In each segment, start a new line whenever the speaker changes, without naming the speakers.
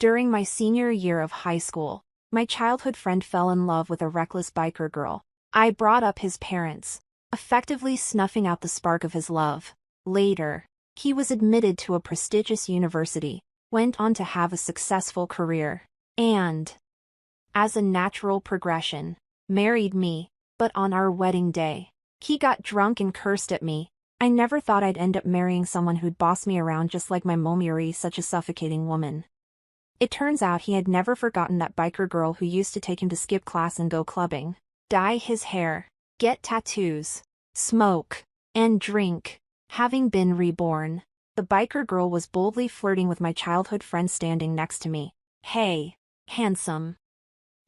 During my senior year of high school, my childhood friend fell in love with a reckless biker girl. I brought up his parents, effectively snuffing out the spark of his love. Later, he was admitted to a prestigious university, went on to have a successful career, and, as a natural progression, married me. But on our wedding day, he got drunk and cursed at me. I never thought I'd end up marrying someone who'd boss me around just like my mommy, such a suffocating woman. It turns out he had never forgotten that biker girl who used to take him to skip class and go clubbing, dye his hair, get tattoos, smoke, and drink. Having been reborn, the biker girl was boldly flirting with my childhood friend standing next to me. "Hey, handsome.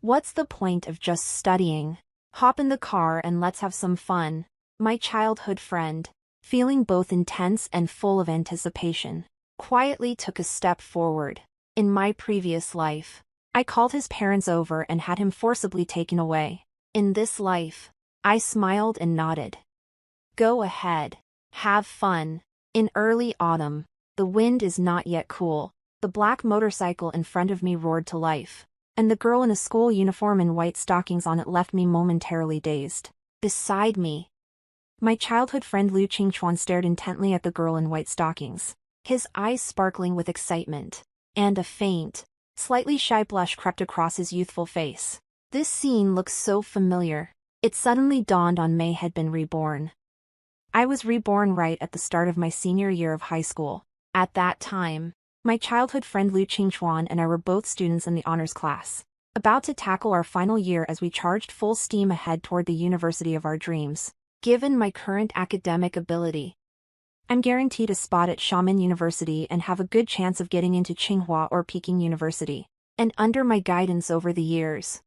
What's the point of just studying? Hop in the car and let's have some fun." My childhood friend, feeling both intense and full of anticipation, quietly took a step forward. In my previous life, I called his parents over and had him forcibly taken away. In this life, I smiled and nodded. "Go ahead. Have fun." In early autumn, the wind is not yet cool. The black motorcycle in front of me roared to life, and the girl in a school uniform and white stockings on it left me momentarily dazed. Beside me, my childhood friend Liu Qingchuan stared intently at the girl in white stockings, his eyes sparkling with excitement, and a faint, slightly shy blush crept across his youthful face. This scene looked so familiar. It suddenly dawned on me I had been reborn. I was reborn right at the start of my senior year of high school. At that time, my childhood friend Liu Qingchuan and I were both students in the honors class, about to tackle our final year as we charged full steam ahead toward the university of our dreams. Given my current academic ability, I'm guaranteed a spot at Xiamen University and have a good chance of getting into Tsinghua or Peking University. And under my guidance over the years,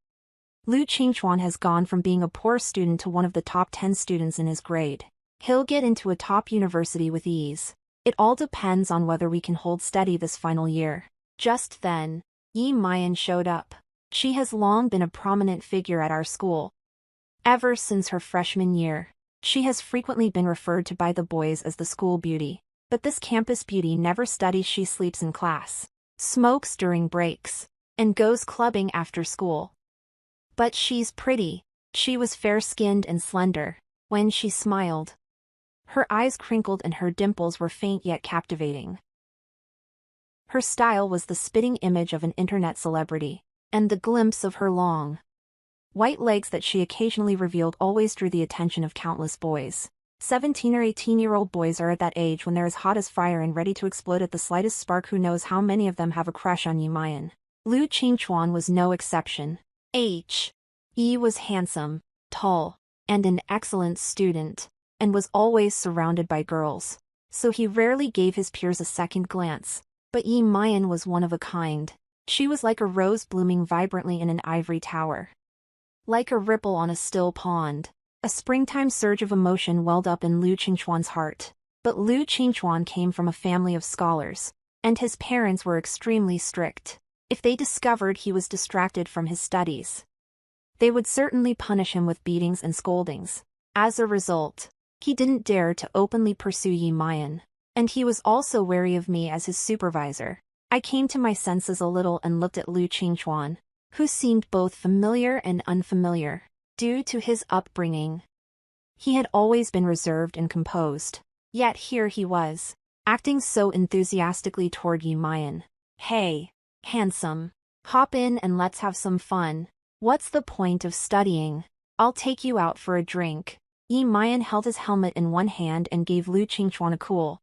Liu Qingchuan has gone from being a poor student to one of the top 10 students in his grade. He'll get into a top university with ease. It all depends on whether we can hold steady this final year. Just then, Yi Mayan showed up. She has long been a prominent figure at our school. Ever since her freshman year, she has frequently been referred to by the boys as the school beauty. But this campus beauty never studies. She sleeps in class, smokes during breaks, and goes clubbing after school. But she's pretty. She was fair-skinned and slender. When she smiled, her eyes crinkled and her dimples were faint yet captivating. Her style was the spitting image of an internet celebrity, and the glimpse of her long, white legs that she occasionally revealed always drew the attention of countless boys. 17 or 18-year-old boys are at that age when they're as hot as fire and ready to explode at the slightest spark. Who knows how many of them have a crush on Yi Mayan? Liu Qingchuan was no exception. Yi was handsome, tall, and an excellent student, and was always surrounded by girls, so he rarely gave his peers a second glance. But Yi Mayan was one of a kind. She was like a rose blooming vibrantly in an ivory tower. Like a ripple on a still pond, a springtime surge of emotion welled up in Liu Qingchuan's heart. But Liu Qingchuan came from a family of scholars, and his parents were extremely strict. If they discovered he was distracted from his studies, they would certainly punish him with beatings and scoldings. As a result, he didn't dare to openly pursue Yi Mayan, and he was also wary of me as his supervisor. I came to my senses a little and looked at Liu Qingchuan, who seemed both familiar and unfamiliar. Due to his upbringing, he had always been reserved and composed. Yet here he was, acting so enthusiastically toward Yi Mayan. "Hey, handsome. Hop in and let's have some fun. What's the point of studying? I'll take you out for a drink." Yi Mayan held his helmet in one hand and gave Liu Qingchuan a cool,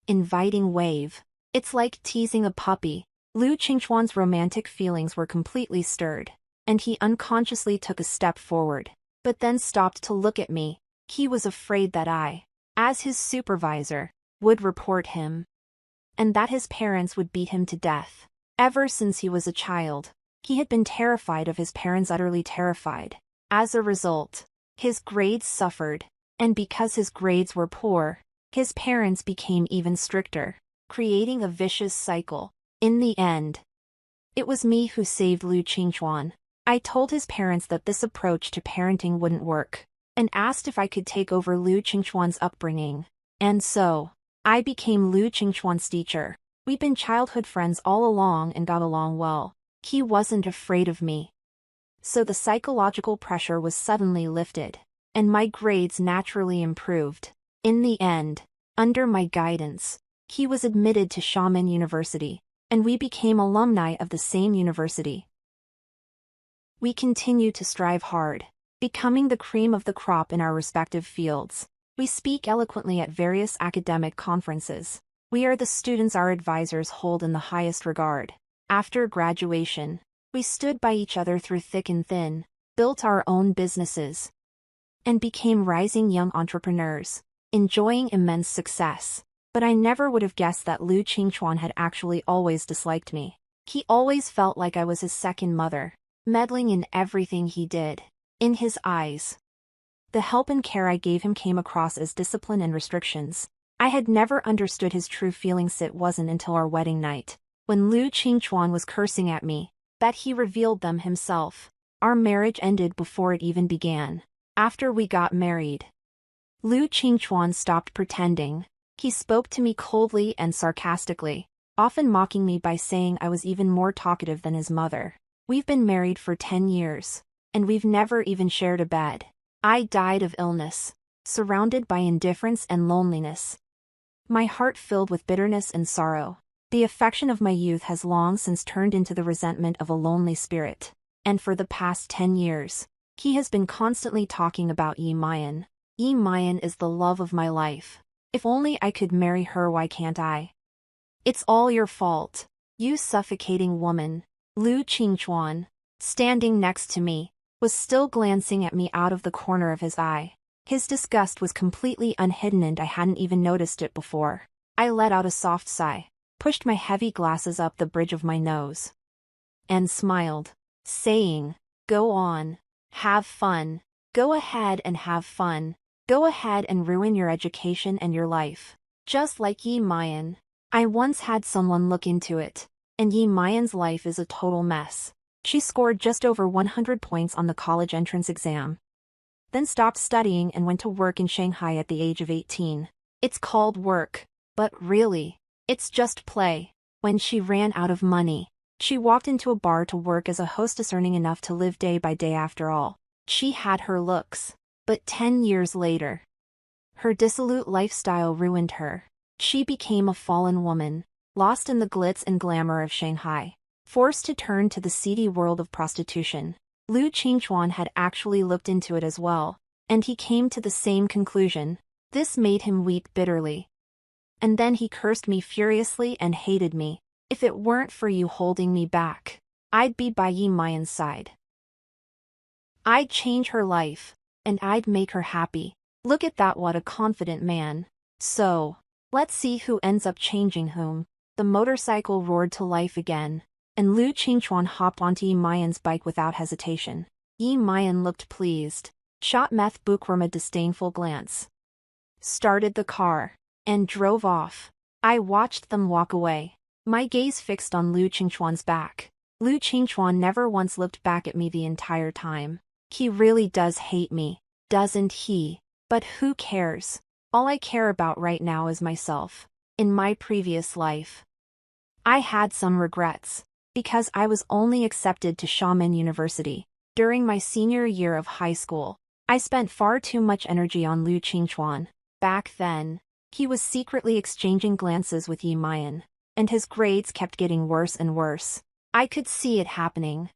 inviting wave. It's like teasing a puppy. Liu Qingchuan's romantic feelings were completely stirred, and he unconsciously took a step forward, but then stopped to look at me. He was afraid that I, as his supervisor, would report him, and that his parents would beat him to death. Ever since he was a child, he had been terrified of his parents, utterly terrified. As a result, his grades suffered, and because his grades were poor, his parents became even stricter, creating a vicious cycle. In the end, it was me who saved Liu Qingchuan. I told his parents that this approach to parenting wouldn't work, and asked if I could take over Liu Qingchuan's upbringing. And so, I became Liu Qingchuan's teacher. We'd been childhood friends all along and got along well. He wasn't afraid of me. So the psychological pressure was suddenly lifted, and my grades naturally improved. In the end, under my guidance, he was admitted to Xiamen University, and we became alumni of the same university. We continue to strive hard, becoming the cream of the crop in our respective fields. We speak eloquently at various academic conferences. We are the students our advisors hold in the highest regard. After graduation, we stood by each other through thick and thin, built our own businesses, and became rising young entrepreneurs, enjoying immense success. But I never would have guessed that Lu Qingchuan had actually always disliked me. He always felt like I was his second mother, meddling in everything he did. In his eyes, the help and care I gave him came across as discipline and restrictions. I had never understood his true feelings. It wasn't until our wedding night, when Lu Qingchuan was cursing at me, that he revealed them himself. Our marriage ended before it even began. After we got married, Lu Qingchuan stopped pretending. He spoke to me coldly and sarcastically, often mocking me by saying I was even more talkative than his mother. We've been married for 10 years, and we've never even shared a bed. I died of illness, surrounded by indifference and loneliness. My heart filled with bitterness and sorrow. The affection of my youth has long since turned into the resentment of a lonely spirit. And for the past 10 years, he has been constantly talking about Yi Mayan. Yi Mayan is the love of my life. If only I could marry her. Why can't I? It's all your fault, you suffocating woman. Lu Qingchuan, standing next to me, was still glancing at me out of the corner of his eye. His disgust was completely unhidden and I hadn't even noticed it before. I let out a soft sigh, pushed my heavy glasses up the bridge of my nose, and smiled, saying, "Go on. Have fun. Go ahead and have fun. Go ahead and ruin your education and your life. Just like Yi Mayan. I once had someone look into it, and Yi Mayan's life is a total mess. She scored just over 100 points on the college entrance exam, then stopped studying and went to work in Shanghai at the age of 18. It's called work, but really, it's just play. When she ran out of money, she walked into a bar to work as a hostess, earning enough to live day by day. After all, she had her looks. But 10 years later, her dissolute lifestyle ruined her. She became a fallen woman, lost in the glitz and glamour of Shanghai, forced to turn to the seedy world of prostitution. Lu Qingchuan had actually looked into it as well, and he came to the same conclusion. This made him weep bitterly. And then he cursed me furiously and hated me. If it weren't for you holding me back, I'd be by Yi Mayan's side. I'd change her life, and I'd make her happy. Look at that, what a confident man. So, let's see who ends up changing whom." The motorcycle roared to life again, and Lu Qingchuan hopped onto Yi Mayan's bike without hesitation. Yi Mayan looked pleased, shot Meth Bukram a disdainful glance, started the car, and drove off. I watched them walk away, my gaze fixed on Lu Qingchuan's back. Lu Qingchuan never once looked back at me the entire time. He really does hate me, doesn't he? But who cares? All I care about right now is myself. In my previous life, I had some regrets, because I was only accepted to Xiamen University. During my senior year of high school, I spent far too much energy on Lu Qingchuan. Back then, he was secretly exchanging glances with Yi Mayan, and his grades kept getting worse and worse. I could see it happening,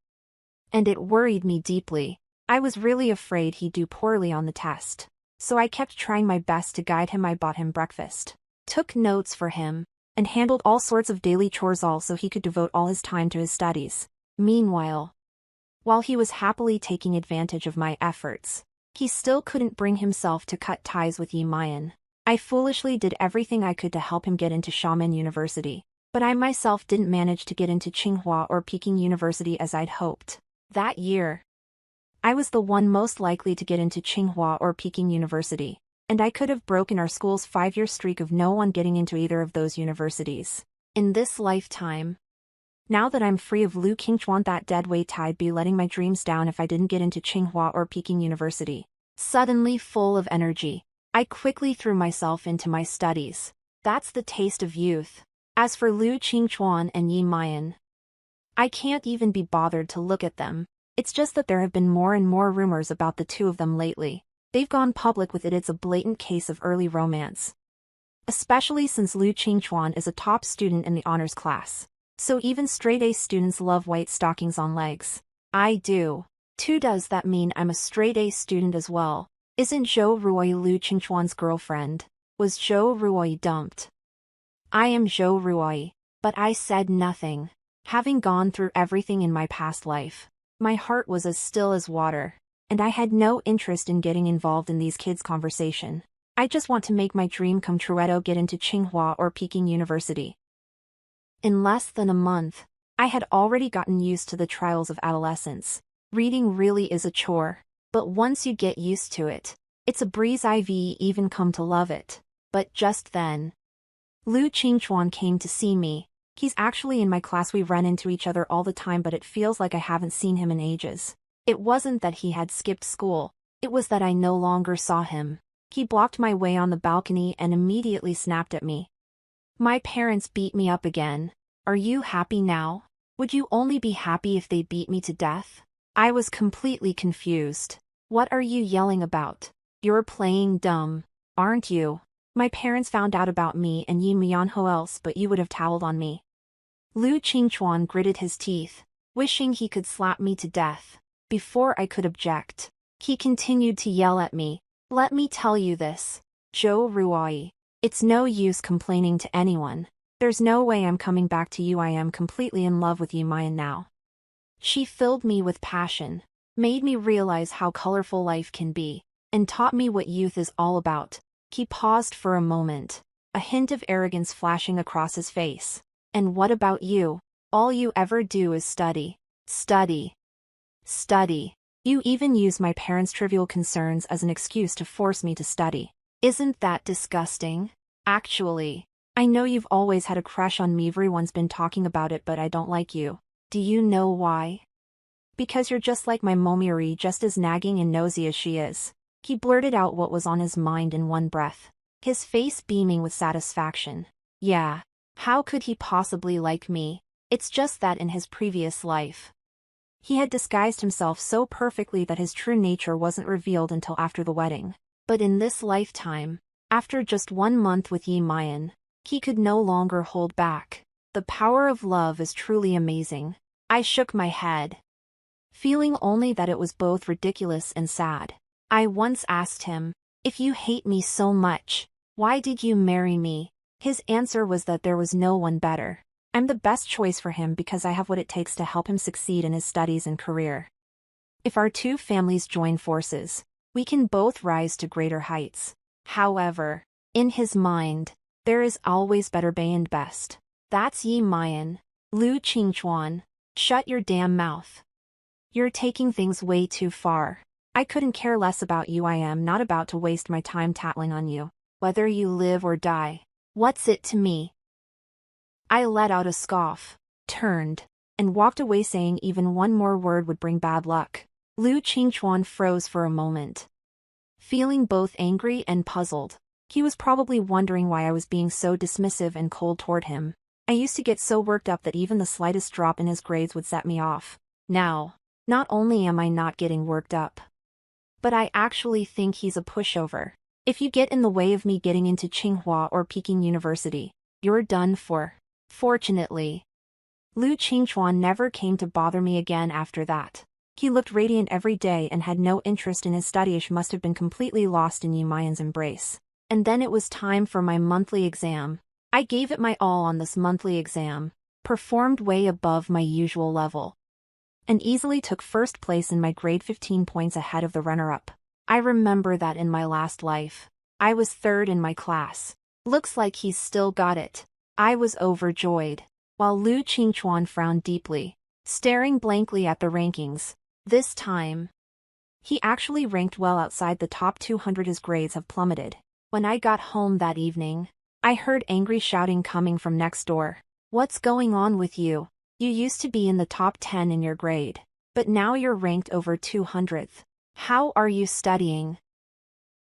and it worried me deeply. I was really afraid he'd do poorly on the test, so I kept trying my best to guide him. I bought him breakfast, took notes for him, and handled all sorts of daily chores, all so he could devote all his time to his studies. Meanwhile, while he was happily taking advantage of my efforts, he still couldn't bring himself to cut ties with Yi Mayan. I foolishly did everything I could to help him get into Xiamen University, but I myself didn't manage to get into Tsinghua or Peking University as I'd hoped. That year, I was the one most likely to get into Tsinghua or Peking University, and I could have broken our school's 5-year streak of no one getting into either of those universities. In this lifetime, now that I'm free of Lu Qingchuan, that dead weight, I'd be letting my dreams down if I didn't get into Tsinghua or Peking University. Suddenly full of energy, I quickly threw myself into my studies. That's the taste of youth. As for Lu Qingchuan and Yi Mayan, I can't even be bothered to look at them. It's just that there have been more and more rumors about the two of them lately. They've gone public with it. It's a blatant case of early romance. Especially since Lu Qingchuan is a top student in the honors class. So even straight-A students love white stockings on legs. I do. Too. Does that mean I'm a straight-A student as well? Isn't Zhou Ruoyi Lu Qingchuan's girlfriend? Was Zhou Ruoyi dumped? I am Zhou Ruoyi, but I said nothing. Having gone through everything in my past life, my heart was as still as water, and I had no interest in getting involved in these kids' conversation. I just want to make my dream come true. Get into Tsinghua or Peking University. In less than a month, I had already gotten used to the trials of adolescence. Reading really is a chore, but once you get used to it, it's a breeze. I've even come to love it. But just then, Lu Qingchuan came to see me. He's actually in my class. We run into each other all the time, but it feels like I haven't seen him in ages. It wasn't that he had skipped school, it was that I no longer saw him. He blocked my way on the balcony and immediately snapped at me. My parents beat me up again. Are you happy now? Would you only be happy if they beat me to death? I was completely confused. What are you yelling about? You're playing dumb, aren't you? My parents found out about me and Yi Mian. Who else but you would have toweled on me? Lu Qingchuan gritted his teeth, wishing he could slap me to death. Before I could object, he continued to yell at me. Let me tell you this, Zhou Ruoyi. It's no use complaining to anyone. There's no way I'm coming back to you. I am completely in love with Yi Mayan now. She filled me with passion, made me realize how colorful life can be, and taught me what youth is all about. He paused for a moment, a hint of arrogance flashing across his face. And what about you? All you ever do is study. Study. Study. You even use my parents' trivial concerns as an excuse to force me to study. Isn't that disgusting? Actually, I know you've always had a crush on me. Everyone's been talking about it, but I don't like you. Do you know why? Because you're just like my Momiri, just as nagging and nosy as she is. He blurted out what was on his mind in one breath, his face beaming with satisfaction. Yeah. How could he possibly like me? It's just that in his previous life, he had disguised himself so perfectly that his true nature wasn't revealed until after the wedding. But in this lifetime, after just 1 month with Yi Mayan, he could no longer hold back. The power of love is truly amazing. I shook my head, feeling only that it was both ridiculous and sad. I once asked him, if you hate me so much, why did you marry me? His answer was that there was no one better. I'm the best choice for him because I have what it takes to help him succeed in his studies and career. If our two families join forces, we can both rise to greater heights. However, in his mind, there is always better and best. That's Yi Mayan. Lu Qingchuan, shut your damn mouth. You're taking things way too far. I couldn't care less about you. I am not about to waste my time tattling on you. Whether you live or die, what's it to me? I let out a scoff, turned, and walked away, saying even one more word would bring bad luck. Lu Qingchuan froze for a moment, feeling both angry and puzzled. He was probably wondering why I was being so dismissive and cold toward him. I used to get so worked up that even the slightest drop in his grades would set me off. Now, not only am I not getting worked up, but I actually think he's a pushover. If you get in the way of me getting into Tsinghua or Peking University, you're done for. Fortunately, Lu Qingchuan never came to bother me again after that. He looked radiant every day and had no interest in his studies. Must have been completely lost in Yi Mayan's embrace. And then it was time for my monthly exam. I gave it my all on this monthly exam, performed way above my usual level, and easily took first place in my grade, 15 points ahead of the runner-up. I remember that in my last life, I was third in my class. Looks like he's still got it. I was overjoyed, while Lu Qingchuan frowned deeply, staring blankly at the rankings. This time, he actually ranked well outside the top 200. His grades have plummeted. When I got home that evening, I heard angry shouting coming from next door. What's going on with you? You used to be in the top 10 in your grade, but now you're ranked over 200th. How are you studying?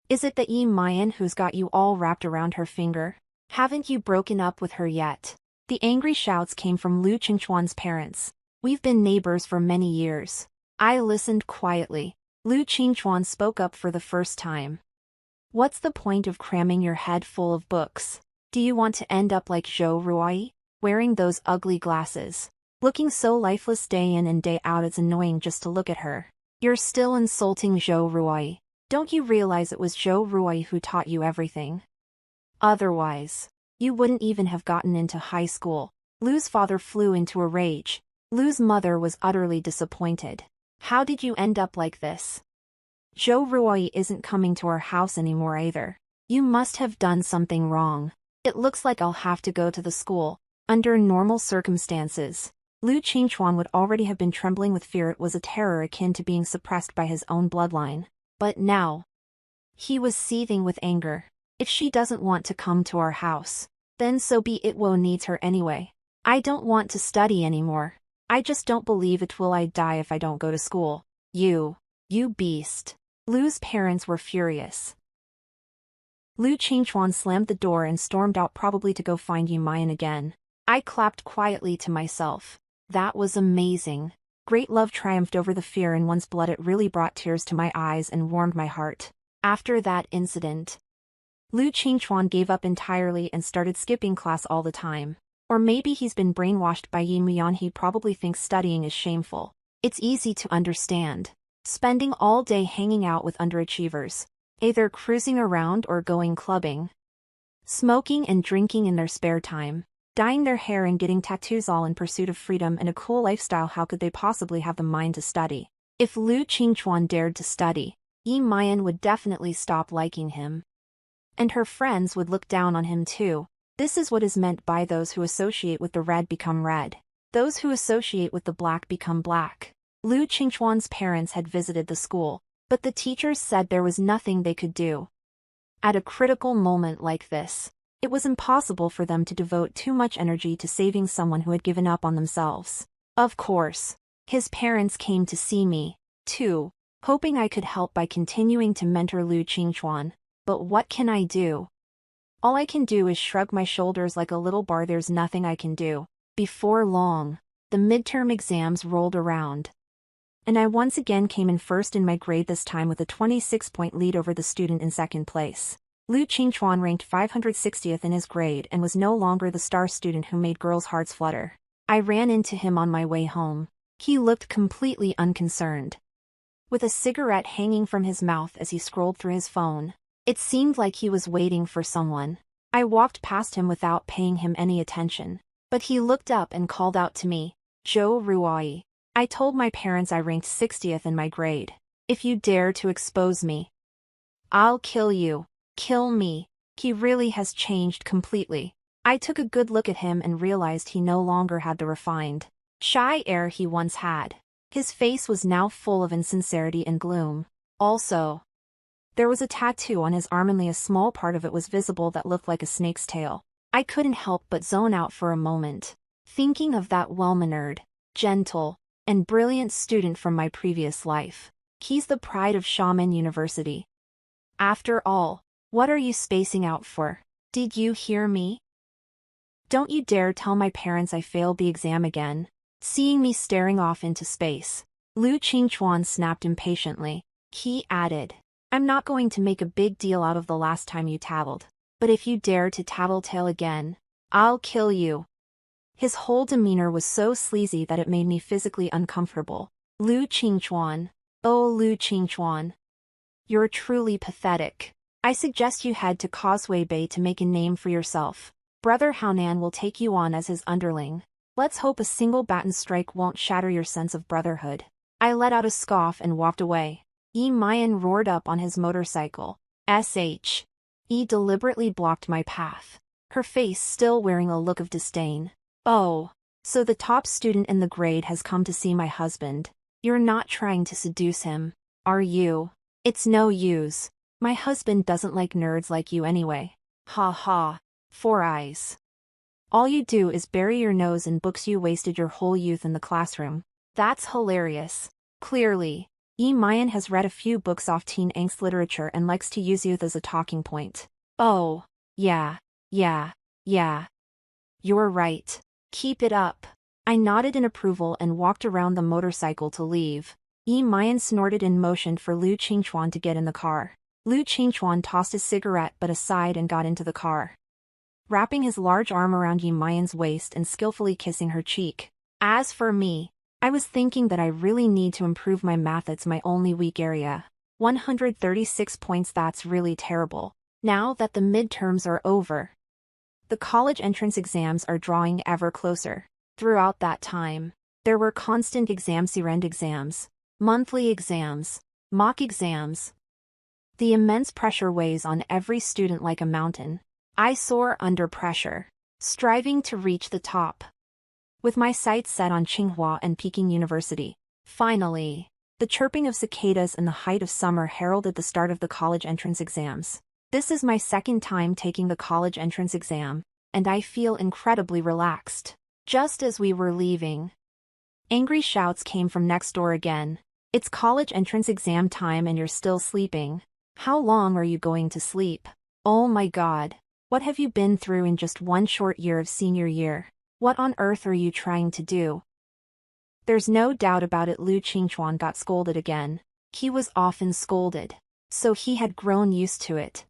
Is it that Yi Mayan who's got you all wrapped around her finger? Haven't you broken up with her yet? The angry shouts came from Lu Qingchuan's parents. We've been neighbors for many years. I listened quietly. Lu Qingchuan spoke up for the first time. What's the point of cramming your head full of books? Do you want to end up like Zhou Ruai, wearing those ugly glasses? Looking so lifeless day in and day out, it's annoying just to look at her. You're still insulting Zhou Ruai. Don't you realize it was Zhou Ruai who taught you everything? Otherwise, you wouldn't even have gotten into high school. Lu's father flew into a rage. Lu's mother was utterly disappointed. How did you end up like this? Zhou Ruai isn't coming to our house anymore either. You must have done something wrong. It looks like I'll have to go to the school. Under normal circumstances, Lu Qingchuan would already have been trembling with fear. It was a terror akin to being suppressed by his own bloodline. But now, he was seething with anger. If she doesn't want to come to our house, then so be it. Wo needs her anyway. I don't want to study anymore. I just don't believe it. Will I die if I don't go to school? You beast. Lu's parents were furious. Lu Qingchuan slammed the door and stormed out, probably to go find Yi Mayan again. I clapped quietly to myself. That was amazing. Great love triumphed over the fear in one's blood. It really brought tears to my eyes and warmed my heart. After that incident, Lu Qingchuan gave up entirely and started skipping class all the time. Or maybe he's been brainwashed by Yi Mayan. He probably thinks studying is shameful. It's easy to understand. Spending all day hanging out with underachievers, either cruising around or going clubbing, smoking and drinking in their spare time, dyeing their hair and getting tattoos, all in pursuit of freedom and a cool lifestyle. How could they possibly have the mind to study? If Lu Qingchuan dared to study, Yi Mayan would definitely stop liking him. And her friends would look down on him too. This is what is meant by those who associate with the red become red. Those who associate with the black become black. Lu Qingchuan's parents had visited the school, but the teachers said there was nothing they could do. At a critical moment like this, it was impossible for them to devote too much energy to saving someone who had given up on themselves. Of course, his parents came to see me, too, hoping I could help by continuing to mentor Lu Qingchuan. But what can I do? All I can do is shrug my shoulders like a little bar. There's nothing I can do. Before long, the midterm exams rolled around. And I once again came in first in my grade, this time with a 26-point lead over the student in second place. Lu Qingchuan ranked 560th in his grade and was no longer the star student who made girls' hearts flutter. I ran into him on my way home. He looked completely unconcerned, with a cigarette hanging from his mouth as he scrolled through his phone. It seemed like he was waiting for someone. I walked past him without paying him any attention, but he looked up and called out to me, "Zhou Ruai." I told my parents I ranked 60th in my grade. If you dare to expose me, I'll kill you. Kill me. He really has changed completely. I took a good look at him and realized he no longer had the refined, shy air he once had. His face was now full of insincerity and gloom. Also, there was a tattoo on his arm. Only a small part of it was visible that looked like a snake's tail. I couldn't help but zone out for a moment, thinking of that well-mannered, gentle, and brilliant student from my previous life. He's the pride of Shaman University. After all, what are you spacing out for? Did you hear me? Don't you dare tell my parents I failed the exam again. Seeing me staring off into space, Lu Qingchuan snapped impatiently. He added, I'm not going to make a big deal out of the last time you tattled, but if you dare to tattletale again, I'll kill you. His whole demeanor was so sleazy that it made me physically uncomfortable. Lu Qingchuan. Oh, Lu Qingchuan. You're truly pathetic. I suggest you head to Causeway Bay to make a name for yourself. Brother Haonan will take you on as his underling. Let's hope a single baton strike won't shatter your sense of brotherhood. I let out a scoff and walked away. Yi Mayan roared up on his motorcycle. He deliberately blocked my path, her face still wearing a look of disdain. Oh, so the top student in the grade has come to see my husband. You're not trying to seduce him, are you? It's no use. My husband doesn't like nerds like you anyway. Ha ha. 4 eyes. All you do is bury your nose in books. You wasted your whole youth in the classroom. That's hilarious. Clearly, Yi Mayan has read a few books off teen angst literature and likes to use youth as a talking point. Oh, yeah. You're right. Keep it up. I nodded in approval and walked around the motorcycle to leave. Yi Mayan snorted and motioned for Lu Qingchuan to get in the car. Lu Qingchuan tossed his cigarette butt aside and got into the car, wrapping his large arm around Yi Mayan's waist and skillfully kissing her cheek. As for me, I was thinking that I really need to improve my math. It's my only weak area. 136 points, that's really terrible. Now that the midterms are over, the college entrance exams are drawing ever closer. Throughout that time, there were constant exams, year-end exams, monthly exams, mock exams. The immense pressure weighs on every student like a mountain. I soar under pressure, striving to reach the top, with my sights set on Tsinghua and Peking University. Finally, the chirping of cicadas in the height of summer heralded the start of the college entrance exams. This is my second time taking the college entrance exam, and I feel incredibly relaxed. Just as we were leaving, angry shouts came from next door again. It's college entrance exam time and you're still sleeping. How long are you going to sleep? Oh my God. What have you been through in just one short year of senior year? What on earth are you trying to do? There's no doubt about it, Lu Qingchuan got scolded again. He was often scolded, so he had grown used to it.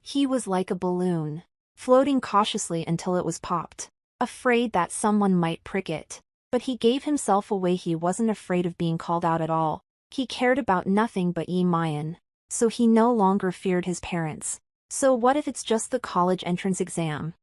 He was like a balloon, floating cautiously until it was popped, afraid that someone might prick it. But he gave himself away. He wasn't afraid of being called out at all. He cared about nothing but Yi Mayan, so he no longer feared his parents. So what if it's just the college entrance exam?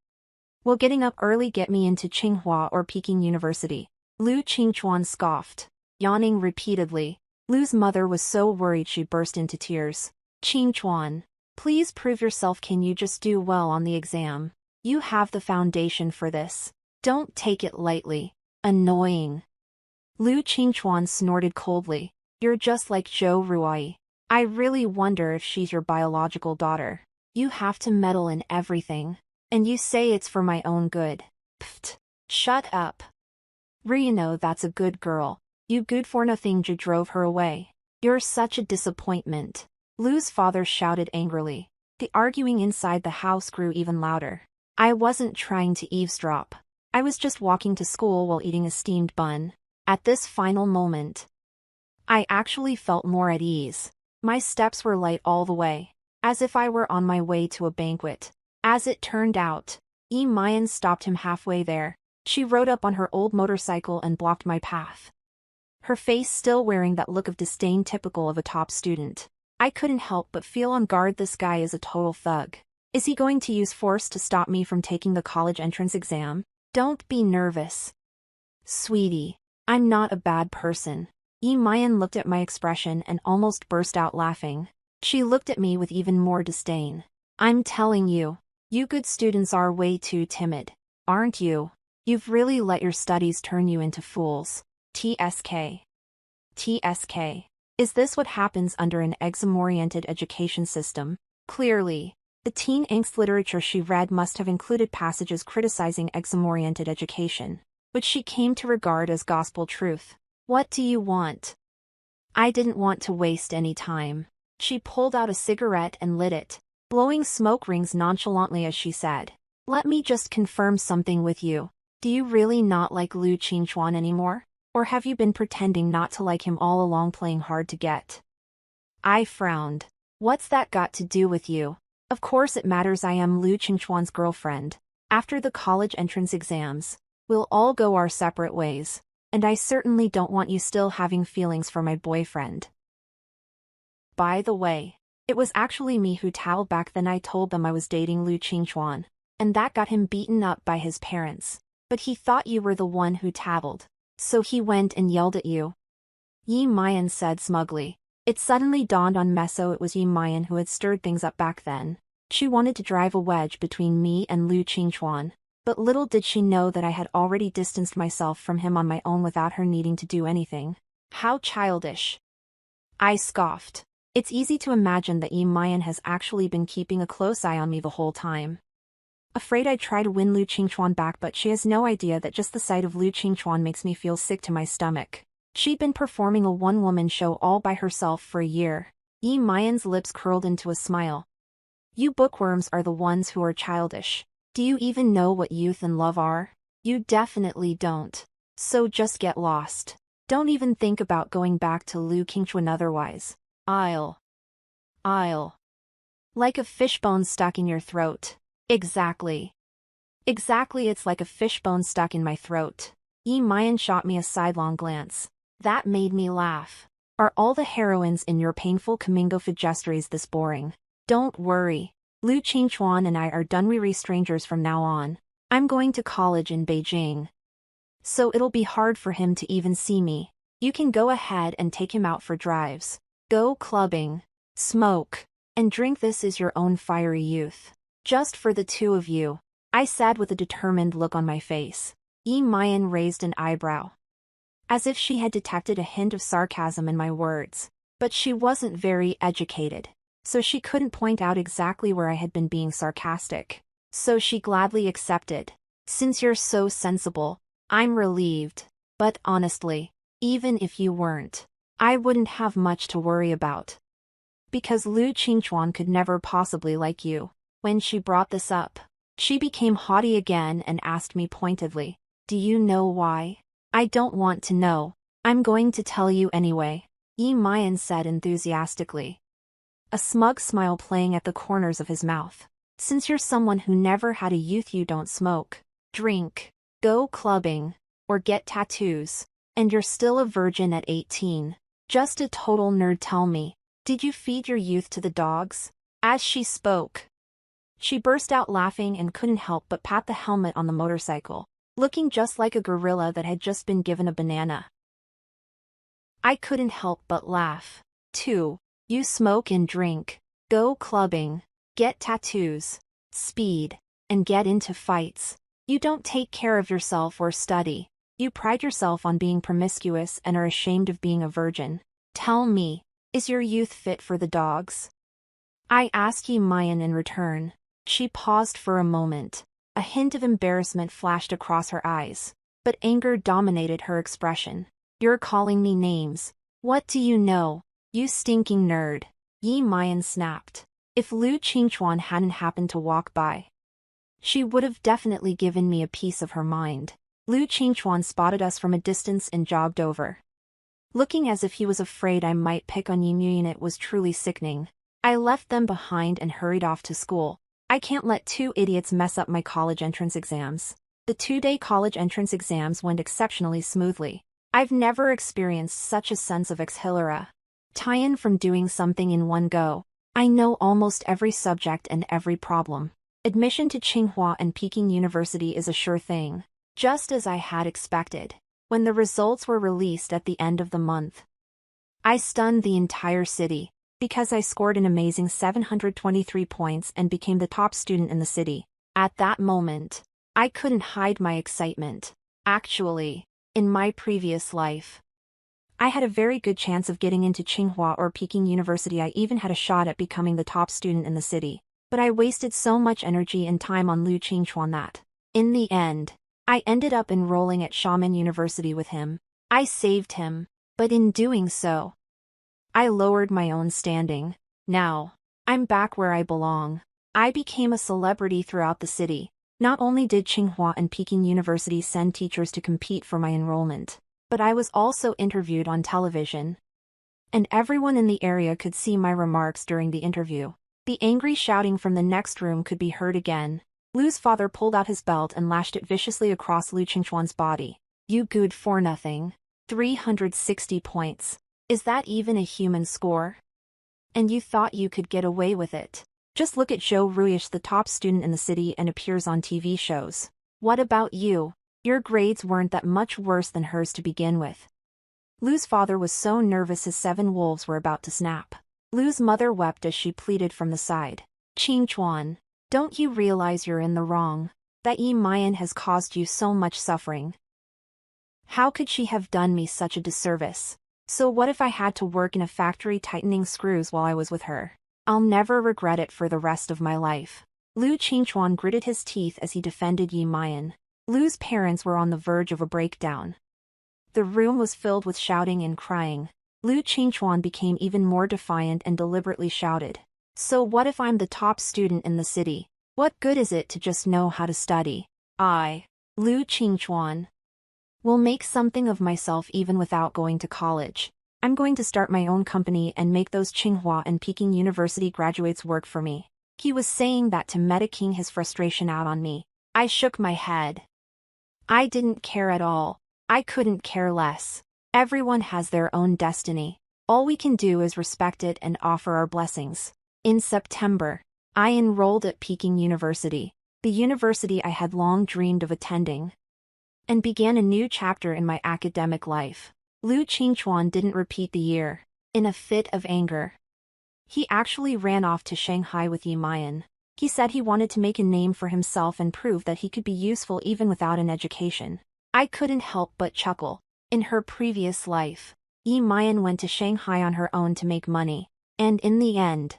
Will getting up early get me into Tsinghua or Peking University? Lu Qingchuan scoffed, yawning repeatedly. Lu's mother was so worried she burst into tears. Qingchuan, please prove yourself. Can you just do well on the exam? You have the foundation for this. Don't take it lightly. Annoying. Lu Qingchuan snorted coldly. You're just like Zhou Ruai. I really wonder if she's your biological daughter. You have to meddle in everything. And you say it's for my own good. Pfft. Shut up. Ryuno, that's a good girl. You good for nothing. You drove her away. You're such a disappointment. Lu's father shouted angrily. The arguing inside the house grew even louder. I wasn't trying to eavesdrop. I was just walking to school while eating a steamed bun. At this final moment, I actually felt more at ease. My steps were light all the way, as if I were on my way to a banquet. As it turned out, Yi Mayan stopped him halfway there. She rode up on her old motorcycle and blocked my path, her face still wearing that look of disdain typical of a top student. I couldn't help but feel on guard. This guy is a total thug. Is he going to use force to stop me from taking the college entrance exam? Don't be nervous, sweetie. I'm not a bad person. Yi Mayan looked at my expression and almost burst out laughing. She looked at me with even more disdain. I'm telling you, you good students are way too timid, aren't you? You've really let your studies turn you into fools. TSK. TSK. Is this what happens under an exam-oriented education system? Clearly, the teen angst literature she read must have included passages criticizing exam-oriented education, which she came to regard as gospel truth. What do you want? I didn't want to waste any time. She pulled out a cigarette and lit it, blowing smoke rings nonchalantly as she said, Let me just confirm something with you. Do you really not like Lu Qingchuan anymore? Or have you been pretending not to like him all along, playing hard to get? I frowned. What's that got to do with you? Of course it matters. I am Lu Qingchuan's girlfriend. After the college entrance exams, we'll all go our separate ways. And I certainly don't want you still having feelings for my boyfriend. By the way, it was actually me who toweled back then. I told them I was dating Lu Qingchuan, and that got him beaten up by his parents. But he thought you were the one who tattled, so he went and yelled at you. Yi Mayan said smugly. It suddenly dawned on Meso it was Yi Mayan who had stirred things up back then. She wanted to drive a wedge between me and Lu Qingchuan. But little did she know that I had already distanced myself from him on my own without her needing to do anything. How childish. I scoffed. It's easy to imagine that Yi Mayan has actually been keeping a close eye on me the whole time. Afraid I'd try to win Lu Qingchuan back, but she has no idea that just the sight of Lu Qingchuan makes me feel sick to my stomach. She'd been performing a one-woman show all by herself for a year. Yi Mayan's lips curled into a smile. You bookworms are the ones who are childish. Do you even know what youth and love are? You definitely don't. So just get lost. Don't even think about going back to Lu Qingchuan otherwise. I'll. Like a fishbone stuck in your throat. Exactly. Exactly, it's like a fishbone stuck in my throat. Yi Mayan shot me a sidelong glance. That made me laugh. Are all the heroines in your painful Kamingo Figestries this boring? Don't worry. Lu Qingchuan and I are dunweary strangers from now on. I'm going to college in Beijing. So it'll be hard for him to even see me. You can go ahead and take him out for drives. Go clubbing. Smoke. And drink. This is your own fiery youth. Just for the two of you. I said with a determined look on my face. Yi Mayan raised an eyebrow, as if she had detected a hint of sarcasm in my words. But she wasn't very educated, so she couldn't point out exactly where I had been being sarcastic. So she gladly accepted. Since you're so sensible, I'm relieved. But honestly, even if you weren't, I wouldn't have much to worry about. Because Lu Qingchuan could never possibly like you. When she brought this up, she became haughty again and asked me pointedly, "Do you know why?" "I don't want to know. I'm going to tell you anyway," Yi Mayan said enthusiastically, a smug smile playing at the corners of his mouth. "Since you're someone who never had a youth, you don't smoke, drink, go clubbing, or get tattoos, and you're still a virgin at 18. Just a total nerd. Tell me, did you feed your youth to the dogs?" As she spoke, she burst out laughing and couldn't help but pat the helmet on the motorcycle, looking just like a gorilla that had just been given a banana. I couldn't help but laugh, too. You smoke and drink, go clubbing, get tattoos, speed, and get into fights. You don't take care of yourself or study. You pride yourself on being promiscuous and are ashamed of being a virgin. Tell me, is your youth fit for the dogs? I asked Yi Mayan in return. She paused for a moment. A hint of embarrassment flashed across her eyes, but anger dominated her expression. "You're calling me names. What do you know, you stinking nerd?" Yi Mayan snapped. If Lu Qingchuan hadn't happened to walk by, she would have definitely given me a piece of her mind. Lu Qingchuan spotted us from a distance and jogged over, looking as if he was afraid I might pick on Yi Mayan. It was truly sickening. I left them behind and hurried off to school. I can't let two idiots mess up my college entrance exams. The 2-day college entrance exams went exceptionally smoothly. I've never experienced such a sense of exhilaration from doing something in one go. I know almost every subject and every problem. Admission to Tsinghua and Peking University is a sure thing. Just as I had expected. When the results were released at the end of the month, I stunned the entire city, because I scored an amazing 723 points and became the top student in the city. At that moment, I couldn't hide my excitement. Actually, in my previous life, I had a very good chance of getting into Tsinghua or Peking University. I even had a shot at becoming the top student in the city. But I wasted so much energy and time on Lu Qingchuan that, in the end, I ended up enrolling at Xiamen University with him. I saved him, but in doing so, I lowered my own standing. Now, I'm back where I belong. I became a celebrity throughout the city. Not only did Tsinghua and Peking University send teachers to compete for my enrollment, but I was also interviewed on television. And everyone in the area could see my remarks during the interview. The angry shouting from the next room could be heard again. Lu's father pulled out his belt and lashed it viciously across Lu Qingchuan's body. "You good for nothing. 360 points. Is that even a human score? And you thought you could get away with it? Just look at Zhou Ruish, the top student in the city and appears on TV shows. What about you? Your grades weren't that much worse than hers to begin with." Lu's father was so nervous his 7 wolves were about to snap. Lu's mother wept as she pleaded from the side. "Qingchuan, don't you realize you're in the wrong? That Yi Mayan has caused you so much suffering. How could she have done me such a disservice? So what if I had to work in a factory tightening screws while I was with her? I'll never regret it for the rest of my life." Lu Qingchuan gritted his teeth as he defended Yi Mayan. Lu's parents were on the verge of a breakdown. The room was filled with shouting and crying. Lu Qingchuan became even more defiant and deliberately shouted, "So what if I'm the top student in the city? What good is it to just know how to study? I, Lu Qingchuan, will make something of myself even without going to college. I'm going to start my own company and make those Tsinghua and Peking University graduates work for me. He was saying that to metaking his frustration out on me. I shook my head. I didn't care at all. I couldn't care less. Everyone has their own destiny. All we can do is respect it and offer our blessings. In September, I enrolled at Peking University, the university I had long dreamed of attending, and began a new chapter in my academic life. Lu Qingchuan didn't repeat the year. In a fit of anger, he actually ran off to Shanghai with Yi Mayan. He said he wanted to make a name for himself and prove that he could be useful even without an education. I couldn't help but chuckle. In her previous life, Yi Mayan went to Shanghai on her own to make money, and in the end,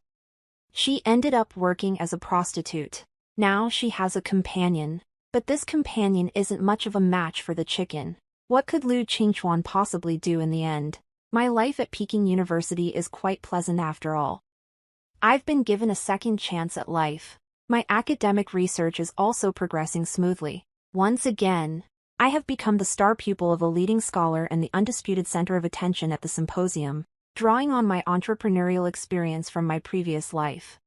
she ended up working as a prostitute. Now she has a companion, but this companion isn't much of a match for the chicken. What could Lu Qingchuan possibly do in the end? My life at Peking University is quite pleasant after all. I've been given a second chance at life. My academic research is also progressing smoothly. Once again, I have become the star pupil of a leading scholar and the undisputed center of attention at the symposium, drawing on my entrepreneurial experience from my previous life.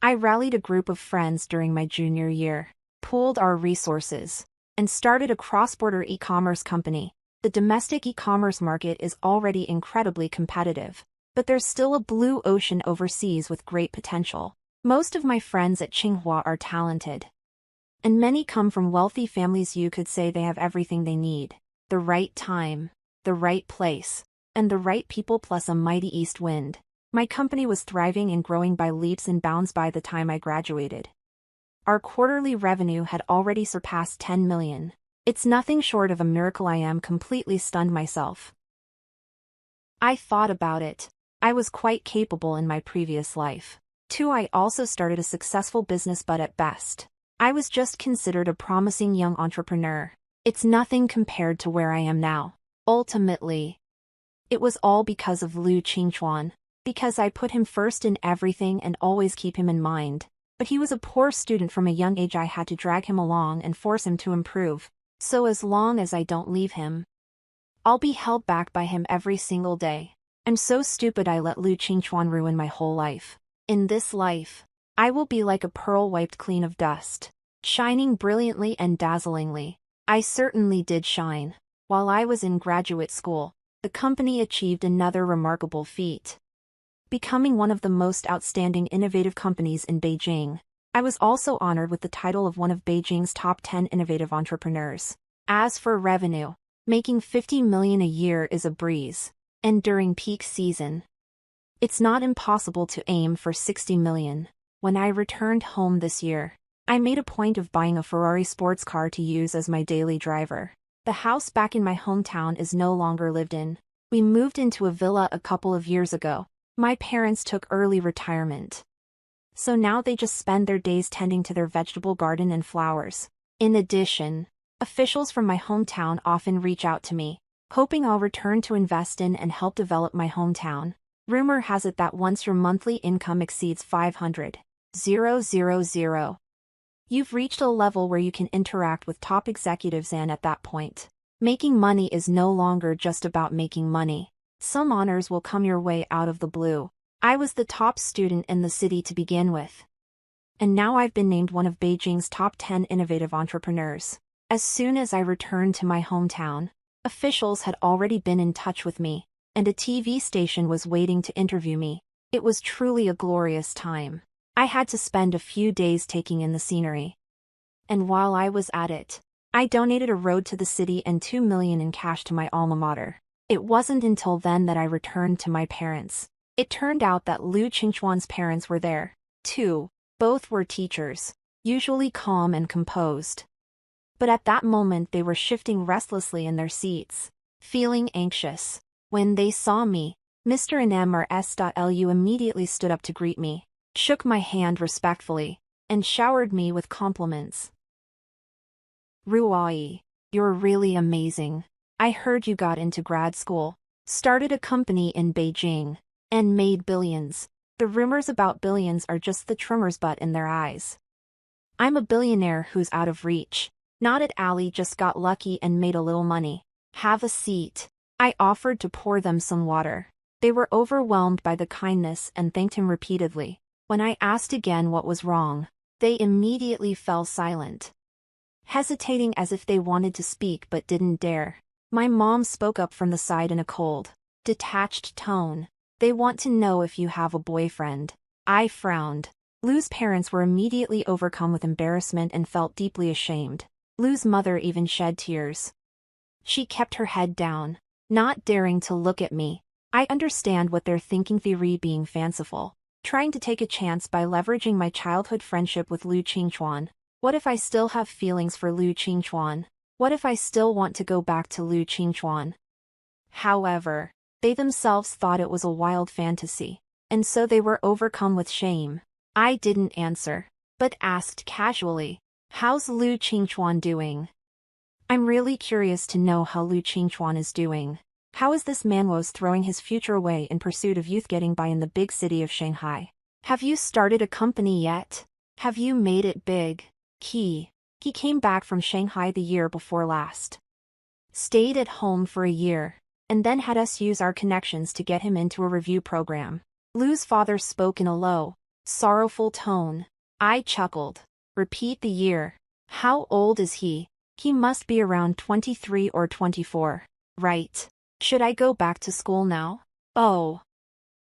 I rallied a group of friends during my junior year, pooled our resources, and started a cross-border e-commerce company. The domestic e-commerce market is already incredibly competitive, but there's still a blue ocean overseas with great potential. Most of my friends at Tsinghua are talented, and many come from wealthy families. You could say they have everything they need: the right time, the right place, and the right people, plus a mighty east wind. My company was thriving and growing by leaps and bounds by the time I graduated. Our quarterly revenue had already surpassed 10 million. It's nothing short of a miracle. I am completely stunned myself. I thought about it. I was quite capable in my previous life. Too, I also started a successful business, but at best, I was just considered a promising young entrepreneur. It's nothing compared to where I am now. Ultimately, it was all because of Lu Qingchuan, because I put him first in everything and always keep him in mind. But he was a poor student from a young age. I had to drag him along and force him to improve. So as long as I don't leave him, I'll be held back by him every single day. I'm so stupid I let Lu Qingchuan ruin my whole life. In this life, I will be like a pearl wiped clean of dust, shining brilliantly and dazzlingly. I certainly did shine. While I was in graduate school, the company achieved another remarkable feat, becoming one of the most outstanding innovative companies in Beijing. I was also honored with the title of one of Beijing's top 10 innovative entrepreneurs. As for revenue, making 50 million a year is a breeze. And during peak season, it's not impossible to aim for 60 million. When I returned home this year, I made a point of buying a Ferrari sports car to use as my daily driver. The house back in my hometown is no longer lived in. We moved into a villa a couple of years ago. My parents took early retirement, so now they just spend their days tending to their vegetable garden and flowers. In addition, officials from my hometown often reach out to me, hoping I'll return to invest in and help develop my hometown. Rumor has it that once your monthly income exceeds 500,000, you've reached a level where you can interact with top executives, and at that point, making money is no longer just about making money. Some honors will come your way out of the blue. I was the top student in the city to begin with, and now I've been named one of Beijing's top 10 innovative entrepreneurs. As soon as I returned to my hometown, officials had already been in touch with me, and a TV station was waiting to interview me. It was truly a glorious time. I had to spend a few days taking in the scenery. And while I was at it, I donated a road to the city and 2 million in cash to my alma mater. It wasn't until then that I returned to my parents. It turned out that Lu Qingchuan's parents were there, too. Both were teachers, usually calm and composed. But at that moment they were shifting restlessly in their seats, feeling anxious. When they saw me, Mr. and Mrs.Lu immediately stood up to greet me, shook my hand respectfully, and showered me with compliments. "Ruai, you're really amazing. I heard you got into grad school, started a company in Beijing, and made billions." The rumors about billions are just the tremor's butt in their eyes. I'm a billionaire who's out of reach. Not at Ali just got lucky and made a little money. Have a seat. I offered to pour them some water. They were overwhelmed by the kindness and thanked him repeatedly. When I asked again what was wrong, they immediately fell silent, hesitating as if they wanted to speak but didn't dare. My mom spoke up from the side in a cold, detached tone. They want to know if you have a boyfriend. I frowned. Lou's parents were immediately overcome with embarrassment and felt deeply ashamed. Lou's mother even shed tears. She kept her head down, not daring to look at me. I understand what they're thinking, theory being fanciful, trying to take a chance by leveraging my childhood friendship with Liu Qingchuan. What if I still have feelings for Liu Qingchuan? What if I still want to go back to Liu Qingchuan? However, they themselves thought it was a wild fantasy, and so they were overcome with shame. I didn't answer, but asked casually, "How's Liu Qingchuan doing?" I'm really curious to know how Liu Qingchuan is doing. How is this man was throwing his future away in pursuit of youth getting by in the big city of Shanghai? Have you started a company yet? Have you made it big? He came back from Shanghai the year before last. Stayed at home for a year, and then had us use our connections to get him into a review program. Lou's father spoke in a low, sorrowful tone. I chuckled. Repeat the year. How old is he? He must be around 23 or 24. Right. Should I go back to school now? Oh.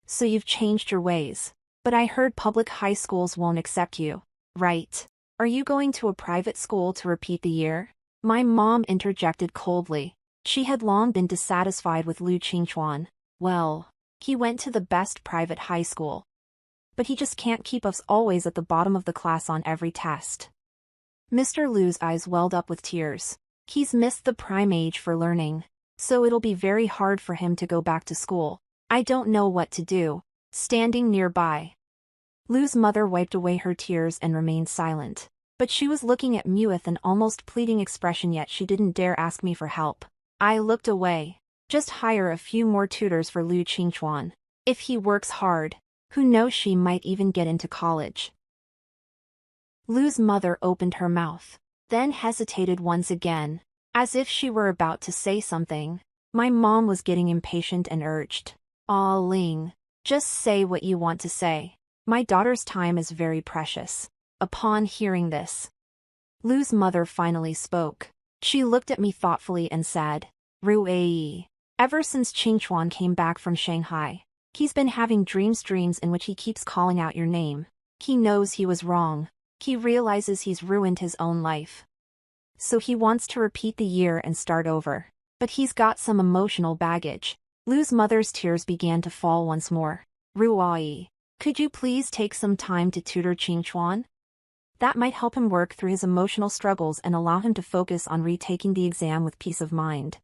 So you've changed your ways. But I heard public high schools won't accept you. Right. Are you going to a private school to repeat the year? My mom interjected coldly. She had long been dissatisfied with Liu Qingchuan. Well, he went to the best private high school. But he just can't keep us always at the bottom of the class on every test. Mr. Liu's eyes welled up with tears. He's missed the prime age for learning, so it'll be very hard for him to go back to school. I don't know what to do. Standing nearby, Lou's mother wiped away her tears and remained silent. But she was looking at me with an almost pleading expression, yet she didn't dare ask me for help. I looked away. Just hire a few more tutors for Liu Qingchuan. If he works hard, who knows, she might even get into college. Lou's mother opened her mouth, then hesitated once again, as if she were about to say something. My mom was getting impatient and urged. "Ah, Ling, just say what you want to say. My daughter's time is very precious." Upon hearing this, Lou's mother finally spoke. She looked at me thoughtfully and said, "Rui, ever since Qingchuan came back from Shanghai, he's been having dreams in which he keeps calling out your name. He knows he was wrong. He realizes he's ruined his own life. So he wants to repeat the year and start over. But he's got some emotional baggage." Lou's mother's tears began to fall once more. "Rui, could you please take some time to tutor Qingchuan? That might help him work through his emotional struggles and allow him to focus on retaking the exam with peace of mind."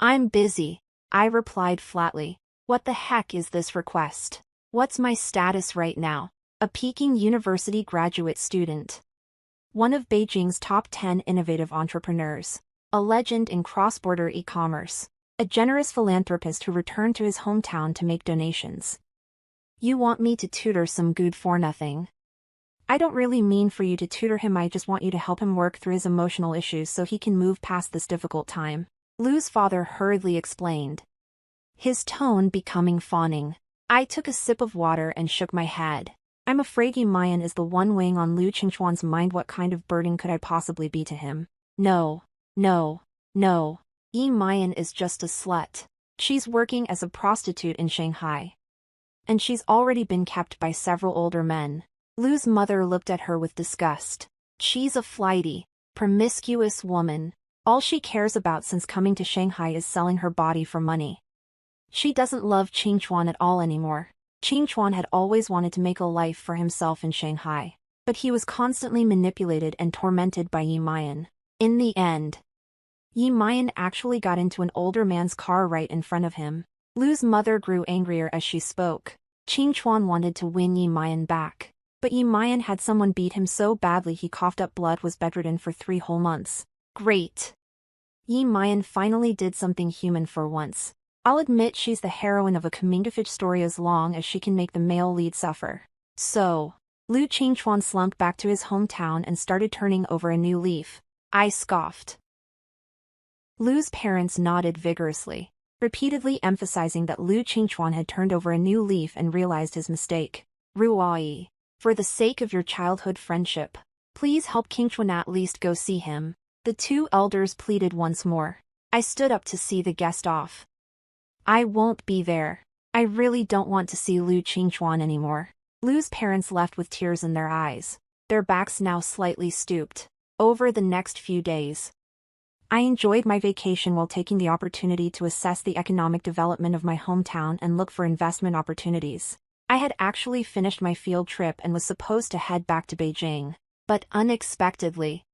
"I'm busy," I replied flatly. "What the heck is this request? What's my status right now? A Peking University graduate student. One of Beijing's top 10 innovative entrepreneurs. A legend in cross-border e-commerce. A generous philanthropist who returned to his hometown to make donations. You want me to tutor some good-for-nothing? I don't really mean for you to tutor him, I just want you to help him work through his emotional issues so he can move past this difficult time," Lou's father hurriedly explained, his tone becoming fawning. I took a sip of water and shook my head. I'm afraid Yi Mayan is the one weighing on Liu Qingchuan's mind. What kind of burden could I possibly be to him? No. Yi Mayan is just a slut. She's working as a prostitute in Shanghai. And she's already been kept by several older men. Lou's mother looked at her with disgust. She's a flighty, promiscuous woman. All she cares about since coming to Shanghai is selling her body for money. She doesn't love Qingchuan at all anymore. Qingchuan had always wanted to make a life for himself in Shanghai, but he was constantly manipulated and tormented by Yi Mayan. In the end, Yi Mayan actually got into an older man's car right in front of him. Lou's mother grew angrier as she spoke. Qingchuan wanted to win Yi Mayan back, but Yi Mayan had someone beat him so badly he coughed up blood, was bedridden for 3 whole months. Great. Yi Mayan finally did something human for once. I'll admit she's the heroine of a coming-of-age story as long as she can make the male lead suffer. So, Lu Qingchuan slunk back to his hometown and started turning over a new leaf. I scoffed. Lu's parents nodded vigorously, repeatedly emphasizing that Lu Qingchuan had turned over a new leaf and realized his mistake. Ruai, for the sake of your childhood friendship, please help Qingchuan at least go see him. The two elders pleaded once more. I stood up to see the guest off. I won't be there. I really don't want to see Lu Qingchuan anymore. Lu's parents left with tears in their eyes, their backs now slightly stooped. Over the next few days, I enjoyed my vacation while taking the opportunity to assess the economic development of my hometown and look for investment opportunities. I had actually finished my field trip and was supposed to head back to Beijing, but unexpectedly,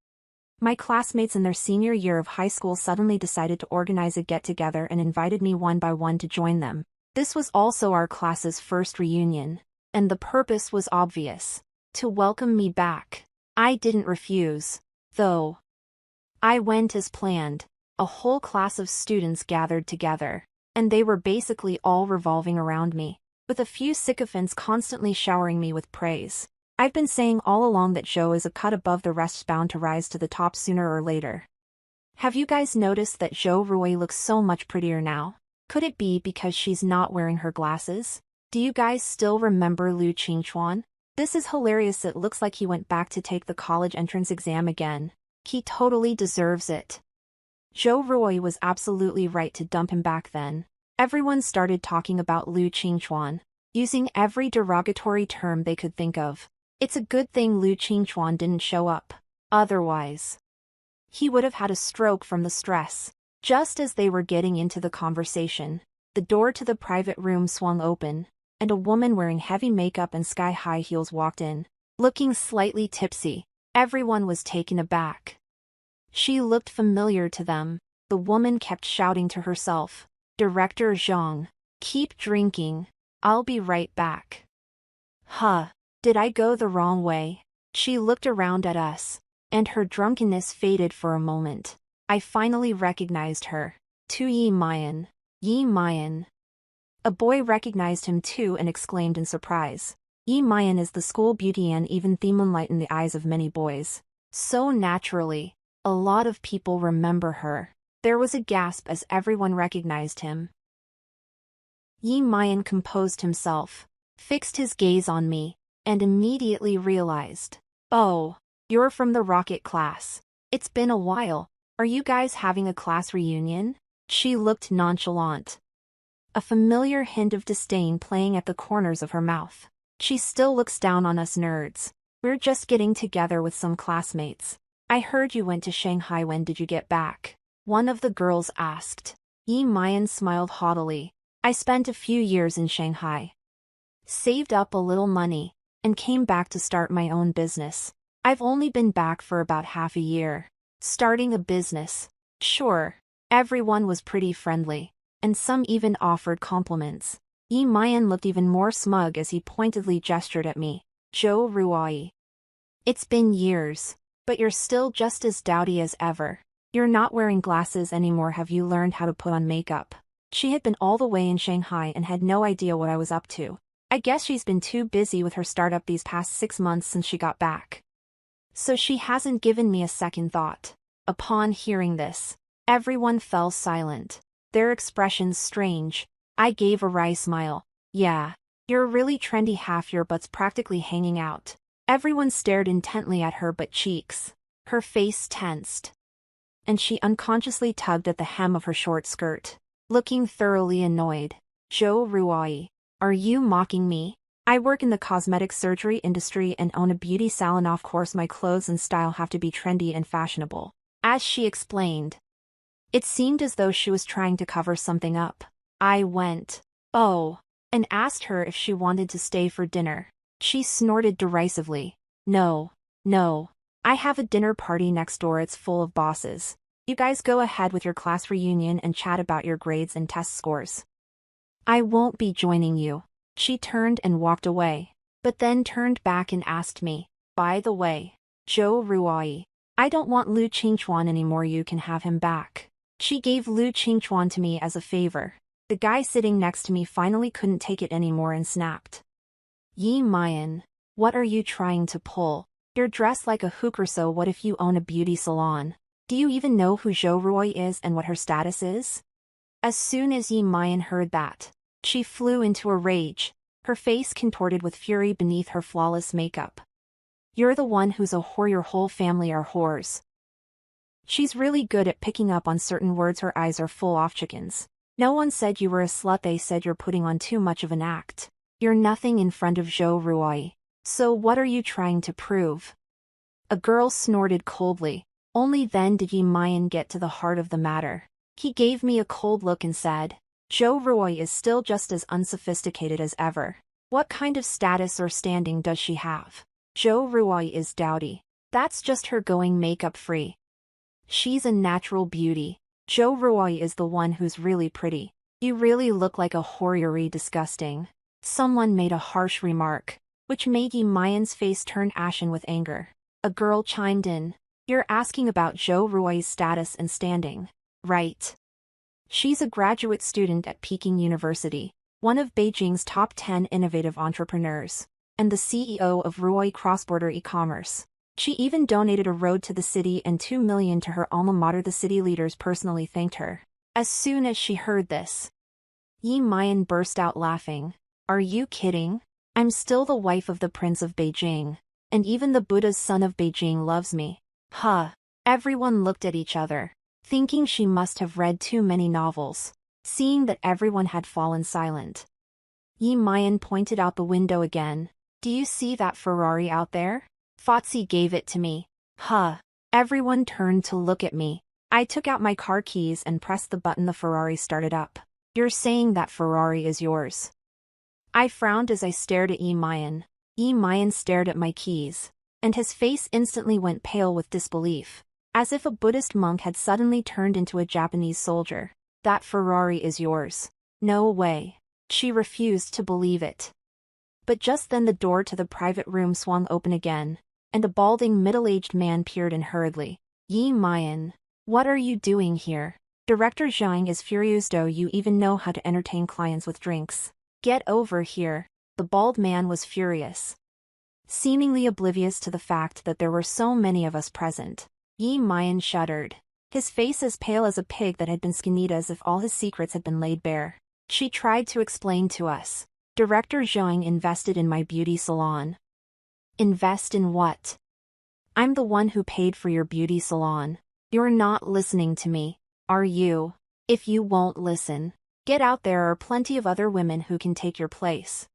my classmates in their senior year of high school suddenly decided to organize a get-together and invited me one by one to join them. This was also our class's first reunion, and the purpose was obvious: to welcome me back. I didn't refuse, though. I went as planned. A whole class of students gathered together, and they were basically all revolving around me, with a few sycophants constantly showering me with praise. I've been saying all along that Zhou is a cut above the rest, bound to rise to the top sooner or later. Have you guys noticed that Zhou Rui looks so much prettier now? Could it be because she's not wearing her glasses? Do you guys still remember Lu Qingchuan? This is hilarious. It looks like he went back to take the college entrance exam again. He totally deserves it. Zhou Rui was absolutely right to dump him back then. Everyone started talking about Lu Qingchuan, using every derogatory term they could think of. It's a good thing Lu Qingchuan didn't show up. Otherwise, he would have had a stroke from the stress. Just as they were getting into the conversation, the door to the private room swung open, and a woman wearing heavy makeup and sky-high heels walked in. Looking slightly tipsy, everyone was taken aback. She looked familiar to them. The woman kept shouting to herself, "Director Zhang, keep drinking. I'll be right back." Huh. Did I go the wrong way? She looked around at us, and her drunkenness faded for a moment. I finally recognized her. Tu Yi Mayan. Yi Mayan. A boy recognized him too and exclaimed in surprise. Yi Mayan is the school beauty and even the moonlight in the eyes of many boys. So naturally, a lot of people remember her. There was a gasp as everyone recognized him. Yi Mayan composed himself, fixed his gaze on me, and immediately realized, "Oh, you're from the rocket class. It's been a while. Are you guys having a class reunion?" She looked nonchalant, a familiar hint of disdain playing at the corners of her mouth. She still looks down on us nerds. We're just getting together with some classmates. I heard you went to Shanghai. When did you get back? One of the girls asked. Yi Mayan smiled haughtily. I spent a few years in Shanghai, saved up a little money, and came back to start my own business. I've only been back for about half a year. Starting a business? Sure. Everyone was pretty friendly, and some even offered compliments. Yi Mayan looked even more smug as he pointedly gestured at me. Zhou Ruai. It's been years, but you're still just as dowdy as ever. You're not wearing glasses anymore. Have you learned how to put on makeup? She had been all the way in Shanghai and had no idea what I was up to. I guess she's been too busy with her startup these past 6 months since she got back, so she hasn't given me a second thought. Upon hearing this, everyone fell silent, their expressions strange. I gave a wry smile. Yeah, you're really trendy. Half your butt's practically hanging out. Everyone stared intently at her butt cheeks. Her face tensed, and she unconsciously tugged at the hem of her short skirt, looking thoroughly annoyed. Zhou Ruai. Are you mocking me? I work in the cosmetic surgery industry and own a beauty salon. Of course my clothes and style have to be trendy and fashionable. As she explained, it seemed as though she was trying to cover something up. I went, "Oh," and asked her if she wanted to stay for dinner. She snorted derisively. No. I have a dinner party next door. It's full of bosses. You guys go ahead with your class reunion and chat about your grades and test scores. I won't be joining you." She turned and walked away, but then turned back and asked me, "By the way, Zhou Ruai, I don't want Lu Qingchuan anymore. You can have him back." She gave Lu Qingchuan to me as a favor. The guy sitting next to me finally couldn't take it anymore and snapped. Yi Mayan. What are you trying to pull? You're dressed like a hooker, so what if you own a beauty salon? Do you even know who Zhou Ruoyi is and what her status is? As soon as Yi Mayan heard that, she flew into a rage, her face contorted with fury beneath her flawless makeup. You're the one who's a whore, your whole family are whores. She's really good at picking up on certain words, her eyes are full of chickens. No one said you were a slut, they said you're putting on too much of an act. You're nothing in front of Zhou Ruoyi. So what are you trying to prove? A girl snorted coldly. Only then did Yi Mayan get to the heart of the matter. He gave me a cold look and said, Zhou Ruoyi is still just as unsophisticated as ever. What kind of status or standing does she have? Zhou Ruoyi is dowdy. That's just her going makeup free. She's a natural beauty. Zhou Ruoyi is the one who's really pretty. You really look like a whore, you're disgusting. Someone made a harsh remark, which made Yi Mayan's face turn ashen with anger. A girl chimed in. You're asking about Zhou Ruoyi's status and standing, right? She's a graduate student at Peking University, one of Beijing's top 10 innovative entrepreneurs, and the CEO of Ruoyi Cross-Border E-Commerce. She even donated a road to the city and 2 million to her alma mater. The city leaders personally thanked her. As soon as she heard this, Yi Mayan burst out laughing. Are you kidding? I'm still the wife of the Prince of Beijing, and even the Buddha's son of Beijing loves me. Huh. Everyone looked at each other, thinking she must have read too many novels. Seeing that everyone had fallen silent, Yi Mayan pointed out the window again. Do you see that Ferrari out there? Fotsy gave it to me. Huh. Everyone turned to look at me. I took out my car keys and pressed the button. The Ferrari started up. You're saying that Ferrari is yours? I frowned as I stared at Yi Mayan. Yi Mayan stared at my keys, and his face instantly went pale with disbelief, as if a Buddhist monk had suddenly turned into a Japanese soldier. That Ferrari is yours? No way. She refused to believe it. But just then the door to the private room swung open again, and a balding middle-aged man peered in hurriedly. Yi Mayan, what are you doing here? Director Zhang is furious. Do you even know how to entertain clients with drinks? Get over here. The bald man was furious, seemingly oblivious to the fact that there were so many of us present. Yi Mayan shuddered, his face as pale as a pig that had been skinned, as if all his secrets had been laid bare. She tried to explain to us. Director Zhang invested in my beauty salon. Invest in what? I'm the one who paid for your beauty salon. You're not listening to me, are you? If you won't listen, get out. There are plenty of other women who can take your place.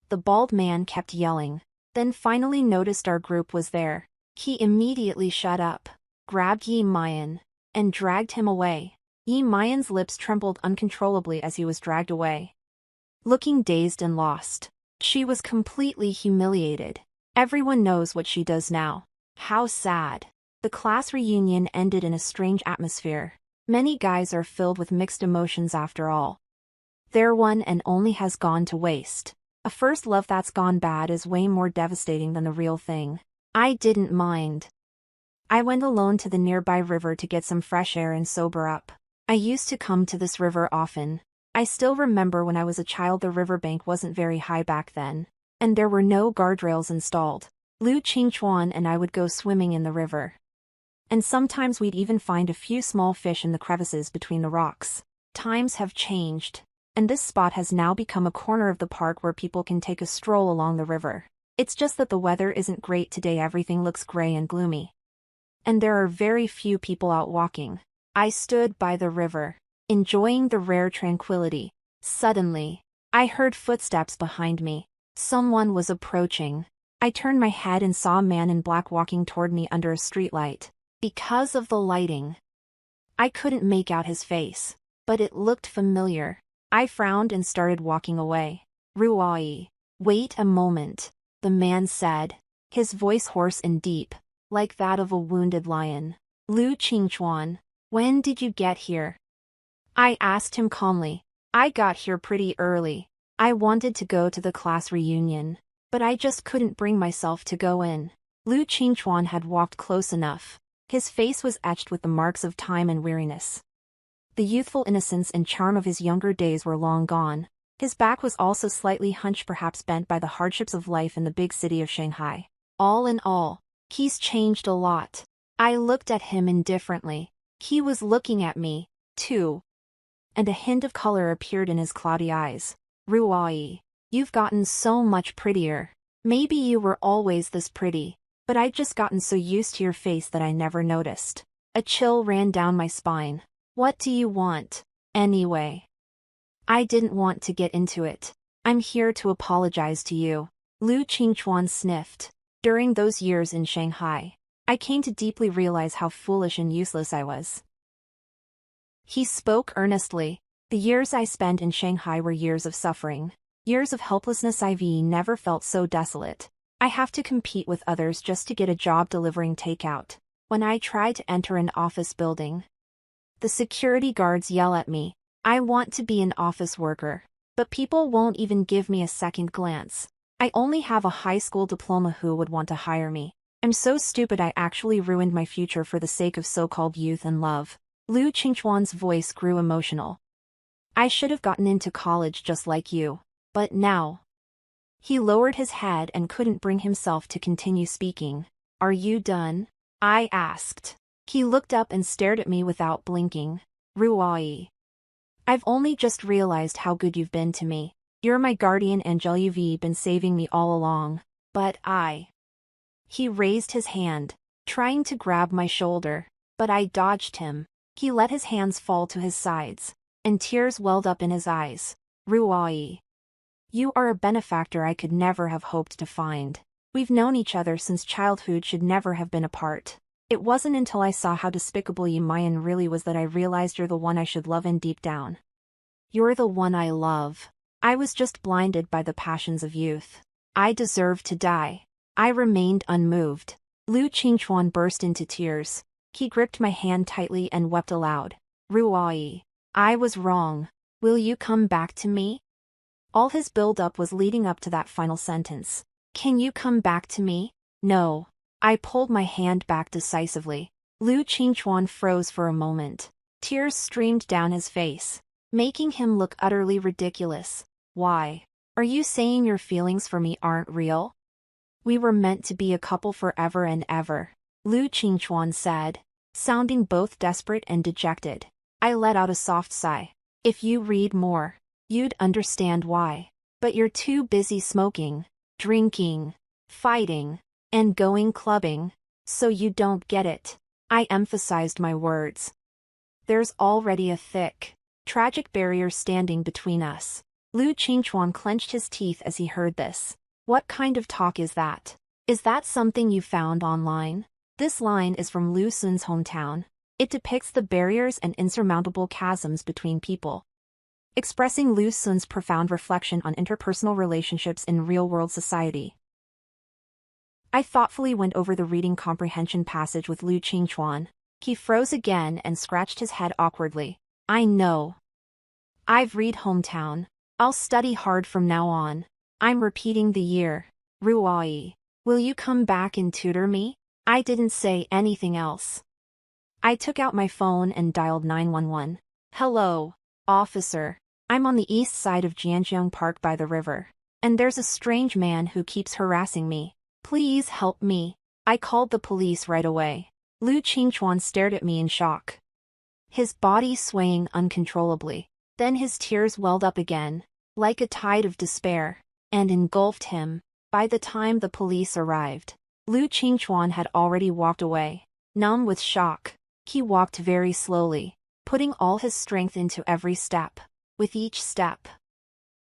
The bald man kept yelling, then finally noticed our group was there. He immediately shut up, grabbed Yi Mayan, and dragged him away. Yi Mayan's lips trembled uncontrollably as he was dragged away. Looking dazed and lost, she was completely humiliated. Everyone knows what she does now. How sad. The class reunion ended in a strange atmosphere. Many guys are filled with mixed emotions after all. Their one and only has gone to waste. A first love that's gone bad is way more devastating than the real thing. I didn't mind. I went alone to the nearby river to get some fresh air and sober up. I used to come to this river often. I still remember when I was a child the riverbank wasn't very high back then, and there were no guardrails installed. Lu Qingchuan and I would go swimming in the river. And sometimes we'd even find a few small fish in the crevices between the rocks. Times have changed, and this spot has now become a corner of the park where people can take a stroll along the river. It's just that the weather isn't great today. Everything looks gray and gloomy, and there are very few people out walking. I stood by the river, enjoying the rare tranquility. Suddenly, I heard footsteps behind me. Someone was approaching. I turned my head and saw a man in black walking toward me under a streetlight. Because of the lighting, I couldn't make out his face, but it looked familiar. I frowned and started walking away. Ruoyi, wait a moment, the man said, his voice hoarse and deep, like that of a wounded lion. Lu Qingchuan, when did you get here? I asked him calmly. I got here pretty early. I wanted to go to the class reunion, but I just couldn't bring myself to go in. Lu Qingchuan had walked close enough. His face was etched with the marks of time and weariness. The youthful innocence and charm of his younger days were long gone. His back was also slightly hunched, perhaps bent by the hardships of life in the big city of Shanghai. All in all, he's changed a lot. I looked at him indifferently. He was looking at me, too. And a hint of color appeared in his cloudy eyes. Ruai, you've gotten so much prettier. Maybe you were always this pretty, but I'd just gotten so used to your face that I never noticed. A chill ran down my spine. What do you want, anyway? I didn't want to get into it. I'm here to apologize to you. Lu Qingchuan sniffed. During those years in Shanghai, I came to deeply realize how foolish and useless I was. He spoke earnestly. The years I spent in Shanghai were years of suffering. Years of helplessness. I've never felt so desolate. I have to compete with others just to get a job delivering takeout. When I try to enter an office building, the security guards yell at me. I want to be an office worker, but people won't even give me a second glance. I only have a high school diploma. Who would want to hire me? I'm so stupid I actually ruined my future for the sake of so-called youth and love. Lu Qingchuan's voice grew emotional. I should have gotten into college just like you. But now. He lowered his head and couldn't bring himself to continue speaking. Are you done? I asked. He looked up and stared at me without blinking. Ruai. I've only just realized how good you've been to me. You're my guardian angel. You've been saving me all along. But I. He raised his hand, trying to grab my shoulder, but I dodged him. He let his hands fall to his sides, and tears welled up in his eyes. Ruai. You are a benefactor I could never have hoped to find. We've known each other since childhood, should never have been apart. It wasn't until I saw how despicable you Mayan really was that I realized you're the one I should love, and deep down, you're the one I love. I was just blinded by the passions of youth. I deserved to die. I remained unmoved. Lu Qingchuan burst into tears. He gripped my hand tightly and wept aloud. Ruai. I was wrong. Will you come back to me? All his build-up was leading up to that final sentence. Can you come back to me? No. I pulled my hand back decisively. Lu Qingchuan froze for a moment. Tears streamed down his face, making him look utterly ridiculous. Why? Are you saying your feelings for me aren't real? We were meant to be a couple forever and ever, Lu Qingchuan said, sounding both desperate and dejected. I let out a soft sigh. If you read more, you'd understand why. But you're too busy smoking, drinking, fighting, and going clubbing, so you don't get it. I emphasized my words. There's already a thick, tragic barrier standing between us. Lu Qingchuan clenched his teeth as he heard this. What kind of talk is that? Is that something you found online? This line is from Lu Sun's hometown. It depicts the barriers and insurmountable chasms between people, expressing Lu Sun's profound reflection on interpersonal relationships in real-world society. I thoughtfully went over the reading comprehension passage with Lu Qingchuan. He froze again and scratched his head awkwardly. I know. I've read hometown. I'll study hard from now on. I'm repeating the year. Ruai. Will you come back and tutor me? I didn't say anything else. I took out my phone and dialed 911. Hello, officer. I'm on the east side of Jianjiang Park by the river, and there's a strange man who keeps harassing me. Please help me. I called the police right away. Lu Qingchuan stared at me in shock, his body swaying uncontrollably. Then his tears welled up again, like a tide of despair, and engulfed him. By the time the police arrived, Lu Qingchuan had already walked away. Numb with shock, he walked very slowly, putting all his strength into every step. With each step,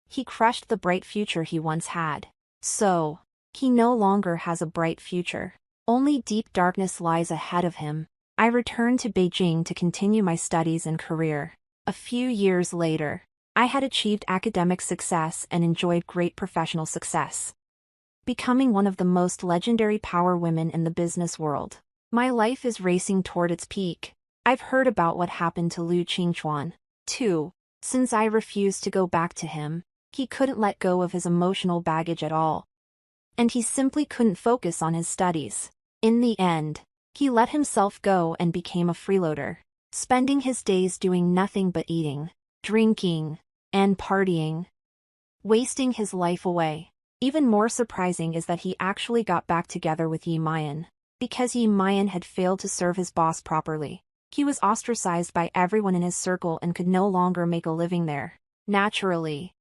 he crushed the bright future he once had. So, he no longer has a bright future. Only deep darkness lies ahead of him. I returned to Beijing to continue my studies and career. A few years later, I had achieved academic success and enjoyed great professional success, becoming one of the most legendary power women in the business world. My life is racing toward its peak. I've heard about what happened to Lu Qingchuan, too. Since I refused to go back to him, he couldn't let go of his emotional baggage at all, and he simply couldn't focus on his studies. In the end, he let himself go and became a freeloader, spending his days doing nothing but eating, drinking, and partying. wasting his life away. Even more surprising is that he actually got back together with Yi Mayan. Because Yi Mayan had failed to serve his boss properly. He was ostracized by everyone in his circle and could no longer make a living there. Naturally,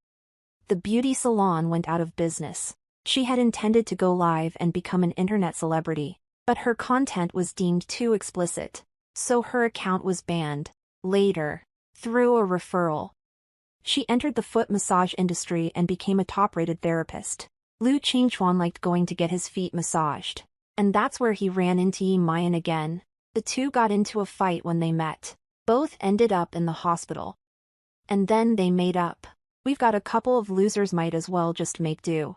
the beauty salon went out of business. She had intended to go live and become an internet celebrity, but her content was deemed too explicit, so her account was banned. Later, through a referral, she entered the foot massage industry and became a top-rated therapist. Liu Qingchuan liked going to get his feet massaged, and that's where he ran into Yi Mayan again. The two got into a fight when they met. Both ended up in the hospital. And then they made up. We've got a couple of losers, might as well just make do.